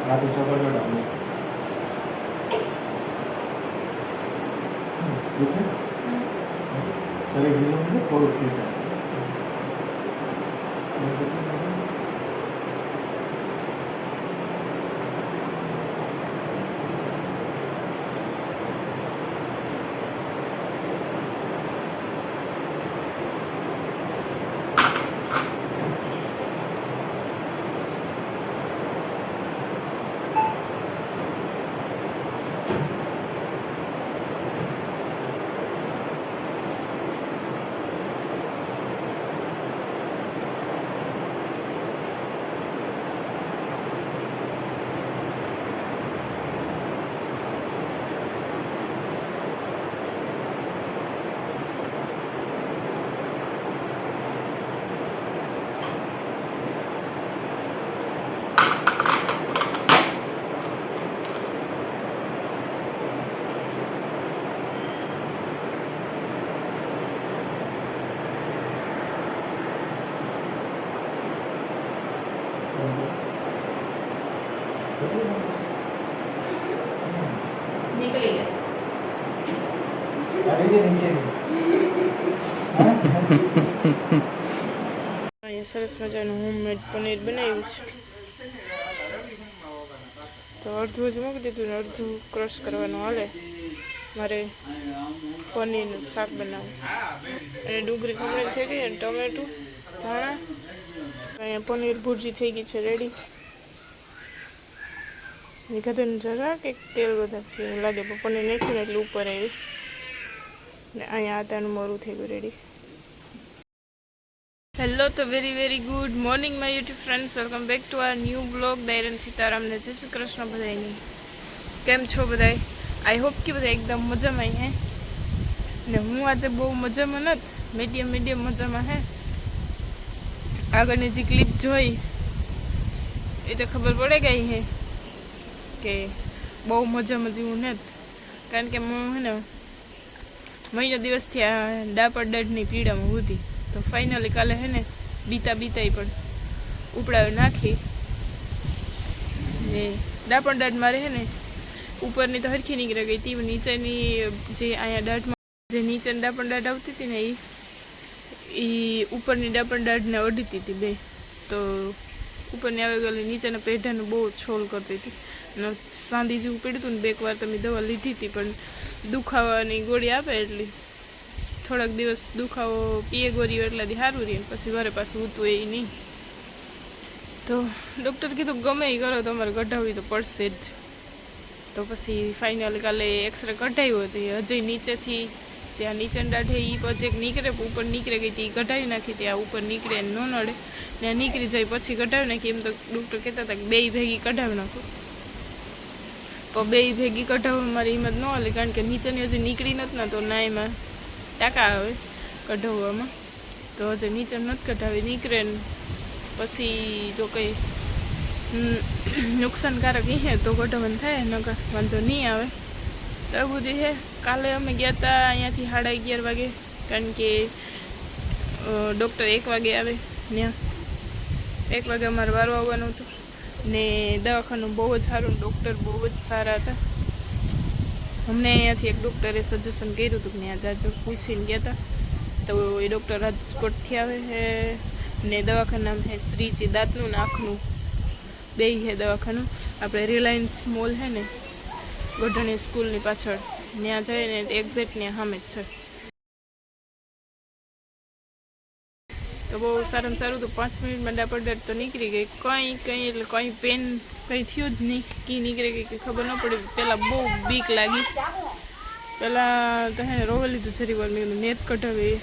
आधी चौकर जो डालो ठीक है सर एक दिन में थोड़ा खींचा से निकली गया अरे ये नीचे અહીંયા સરસ મજાનું હોમમેડ પનીર બનાવ્યું છે તો અડધું જ મૂકી દીધું ને અડધું ક્રશ કરવાનું હાલે મારે પનીરનું શાક બનાવવું અને ડુંગળી ખમણી થઈ ગઈ અને ટમેટું ધાણા અહીંયા પનીર ભુરજી થઈ ગઈ છે રેડી નિકાદન જરાક એક તેલ વધારે એવું લાગે પણ પનીર નાખ્યું ને એટલે ઉપર આવી ને અહીંયા આદાનું મોરું થઈ ગયું રેડી હેલો તો very good morning my YouTube friends welcome back to our new blog દાયરન સીતારામને જય શ્રી કૃષ્ણ બધાની કેમ છો બધાય આઈ હોપ કે બધા એકદમ મજામાં હે ને હું આજે બહુ મજામાં નથી મીડિયમ મજામાં હે આગળની જે ક્લિપ જોઈ એ તો ખબર પડે ગઈ હે કે બહુ મજામાં જેવું નથી કારણ કે હું હે ને મહિનો દિવસથી આ ડાપર દડની પીડામાં હતી તો ફાઇનલી કાલે હે ને બીતા પણ ઉપડાવી નાખી ને ડાપર દાઢ મારે હે ને ઉપરની તો હરખી નીકળી ગઈ હતી નીચેની જે અહીંયા દાઢમાં જે નીચેની ડાપર દાઢ આવતી હતી ને એ ઉપરની ડાપર દાઢને અડતી હતી બે તો ઉપરની આવી ગયેલી નીચેના પેઢાનું બહુ છોલ કરતી હતી અને સાંધી જેવું પીડ્યું હતું ને બે વાર તમે દવા લીધી હતી પણ દુખાવાની ગોળી આપે એટલી થોડાક દિવસ દુખાવો પીએ ગોળીઓ એટલાથી સારું રહે પછી ઘરે પાછું ઉતું એ નહીં તો ડૉક્ટર કીધું ગમે એ કરો તમારે કઢાવવી તો પડશે જ તો પછી ફાઇનલી કાલે એક્સરે કઢાવ્યો હતો એ હજી નીચેથી જે આ નીચેની દાઢે એ પછી નીકળે ઉપર નીકળે ગઈ હતી એ કઢાવી નાખી હતી આ ઉપર નીકળે ન નડે ને નીકળી જાય પછી કઢાવી નાખી એમ તો ડૉક્ટર કહેતા હતા કે બે ભેગી કઢાવી નાખો પણ બે ભેગી કઢાવવા મારી હિંમત ન હાલે કારણ કે નીચેની હજી નીકળી નથી ને તો ના એમાં ટાંકા આવે કઢાવવામાં તો હજી નીચે નથી કઢાવી નીકળે ને પછી જો કંઈ નુકસાનકારક હે તો કઢાવવાનું થાય નકર વાંધો નહીં આવે તો એ બધું છે કાલે અમે ગયા હતા અહીંયાથી 11:30 વાગે કારણ કે ડૉક્ટર 1 વાગે આવે ત્યાં 1 વાગે અમારે વારો આવવાનું હતું ને દવાખાનું બહુ જ સારું ડૉક્ટર બહુ જ સારા હતા અમને અહીંયાથી એક ડૉક્ટરે સજેશન કર્યું હતું કે ત્યાં જાજો પૂછીને ગયા હતા તો એ ડૉક્ટર રાજકોટથી આવે છે ને દવાખાનું નામ છે શ્રીજી દાંતનું ને આંખનું બે છે દવાખાનું આપણે રિલાયન્સ મોલ છે ને ગોઢાણી સ્કૂલની પાછળ ત્યાં જાય ને એક્ઝેક્ટ ત્યાં સામે જ છે તો બહુ સારામાં સારું તો 5 મિનિટમાં ડાપર દાઢ તો નીકળી ગઈ કંઈ એટલે કંઈ પેન કંઈ થયું જ નહીં કી નીકળી ગઈ કે ખબર ન પડી પહેલાં બહુ બીક લાગી પહેલાં તો હે રોવા લીધું જરી વાર મેં નેત કઢાવી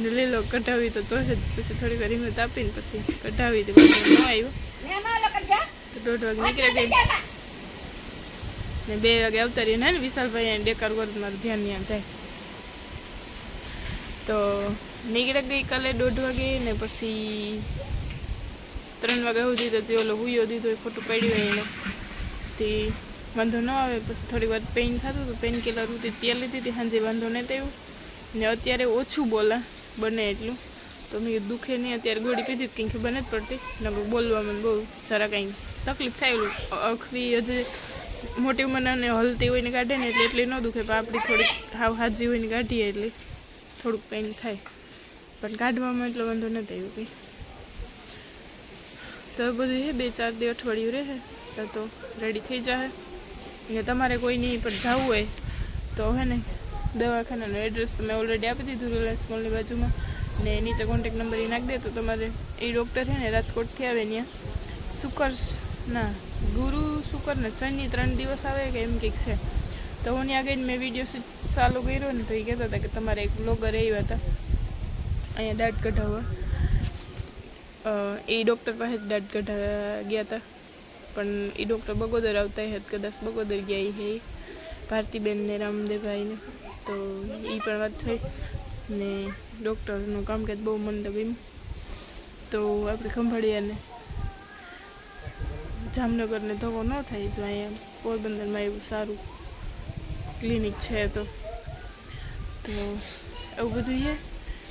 લીલો કઢાવી તો જોશે જ પછી થોડી વાર હિંમત આપીને પછી કઢાવી તો ન આવ્યો 1:30 વાગે નીકળે ગઈ ને 2 વાગે આવતા રહીને ને વિશાલભાઈ અહીંયા ડેકાર વર્ગ મારું ધ્યાન ત્યાં જાય તો નીકળે ગઈ કાલે 1:30 વાગે ને પછી 3 વાગ્યા સુધી તો જે ઓલો હુયો દીધો એ ખોટું પડ્યું એને તે વાંધો ન આવે. પછી થોડી વાર પેઇન થતું તો પેઇન કિલર હતી ત્યાં લીધી હતી સાંજે વાંધો નહીં થયું ને અત્યારે ઓછું બોલા બને એટલું તો મેં દુખે નહીં અત્યારે ગોળી પીધી કંઈ ખબર નથી પડતી ને બોલવામાં બહુ જરા કંઈ તકલીફ થયેલું અખવી હજી મોટી ઉંમરને હલતી હોય ને કાઢે ને એટલે એટલી ન દુખે પણ આપણી થોડીક હાવ હાજી હોય ને કાઢીએ એટલે થોડુંક પેઇન થાય પણ કાઢવામાં એટલો વાંધો નથી આવ્યો કંઈ. તો બધું હે 2-4 દી અઠવાડિયું રહે તો રેડી થઈ જાય. ને તમારે કોઈ નહીં પણ જવું હોય તો હે ને દવાખાનાનું એડ્રેસ તો મેં ઓલરેડી આપી દીધું રિલાયન્સ મોલની બાજુમાં ને નીચે કોન્ટેક નંબર એ નાખી દે તો તમારે એ ડૉક્ટર છે ને રાજકોટથી આવે ત્યાં ગુરુ શુક્ર ને શનિ 3 દિવસ આવે કે એમ કંઈક છે. તો હું ત્યાં ગઈને મેં વિડીયો ચાલુ કર્યો ને તો એ કહેતા હતા કે તમારે એક બ્લોગર આવ્યા હતા અહીંયા દાઢ કઢાવવા એ ડૉક્ટર પાસે જ દાઢ કઢાવવા ગયા હતા પણ એ ડૉક્ટર બગોદર આવતા હતા કદાચ બગોદર ગયા છે ભારતીબેન ને રામદેવભાઈને તો એ પણ વાત થઈ ને ડૉક્ટરનું કામકાજ બહુ મન તો ગમ્યું. તો આપણે ખંભાળિયાને જામનગરને ધક્કો ન થાય જો અહીંયા પોરબંદરમાં એવું સારું ક્લિનિક છે તો એવું બધું છે.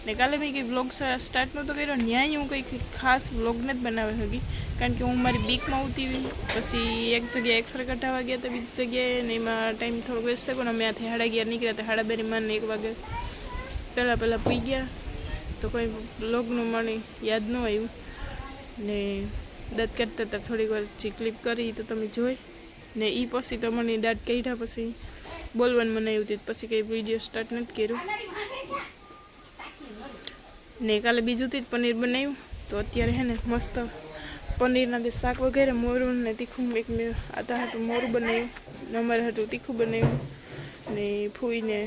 ને કાલે મેં કંઈ વ્લોગ સ્ટાર્ટ નહોતો કર્યો ન્યાય હું કંઈક ખાસ વ્લોગને જ બનાવી શકી કારણ કે હું મારી બીકમાં ઉતી પછી એક જગ્યાએ એક્સરે કઢાવવા ગયા હતા બીજી જગ્યાએ ને એમાં ટાઈમ થોડોક વેસ્ટ થયો ને અમે ત્યાંથી 11:30 નીકળ્યા હતા 2:30 માં 1 વાગે પહેલાં પી ગયા તો કોઈ વ્લોગનું મને યાદ ન આવ્યું ને દાંત કાઢતા હતા થોડીક વાર જે ક્લિપ કરી તો તમે જોઈ ને એ પછી તો મને દાંત કાઢ્યા પછી બોલવાનું મને આવ્યું હતું પછી કંઈ વિડીયો સ્ટાર્ટ નથી કર્યું ને કાલે બીજુંથી જ પનીર બનાવ્યું તો અત્યારે હે ને મસ્ત પનીરના 2 શાક વગેરે મોરું ને તીખું એક મેં આતા હતું મોરું બનાવ્યું ને અમારે હતું તીખું બનાવ્યું ને ફૂઈને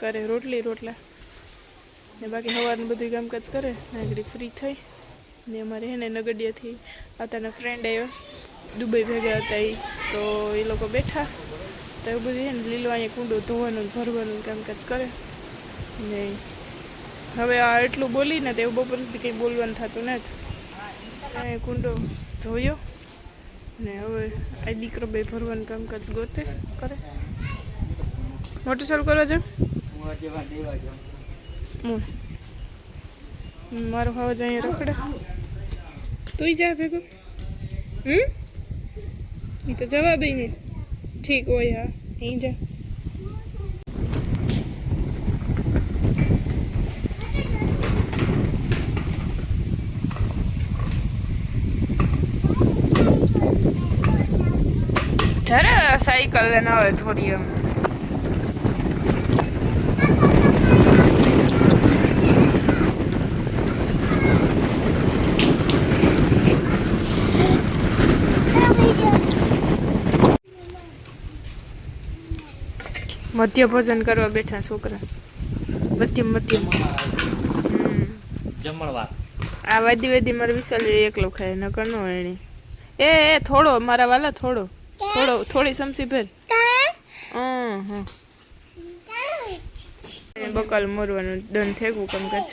કરે રોટલા ને બાકી સવારનું બધું કામકાજ કરે ને આગળ ફ્રી થઈ ને અમારે હે ને નગડિયાથી આતાના ફ્રેન્ડ આવ્યા દુબઈ ભેગા હતા એ તો એ લોકો બેઠા તો એવું બધું હે ને લીલો અહીંયા કુંડો ધોવાનું ભરવાનું કામકાજ કરે ને હવે આ એટલું બોલીને તો એવું બપોર સુધી કંઈ બોલવાનું થતું નથી કુંડો ધોયો ને હવે આ દીકરો બે ભરવાનું કામકાજ ગોતે કરે મોટર ચાલુ કરવા જાવ મારો ખાવા જાય અહીંયા રખડે તું જા ભેગો એ તો જવાબ નહીં ઠીક હોય હા અહીં જા જરા સાયકલ લઈને આવે થોડી એમ મધ્ય ભોજન કરવા બેઠા છોકરા મધ્યમ જમણવાર આ વાદી મારે વિશાલ એકલો ખાય નકર નો એની એ થોડો મારા વાલા થોડી સમસી ભર બકાલ મોરવાનું ડન થઈ ગયું કામકાજ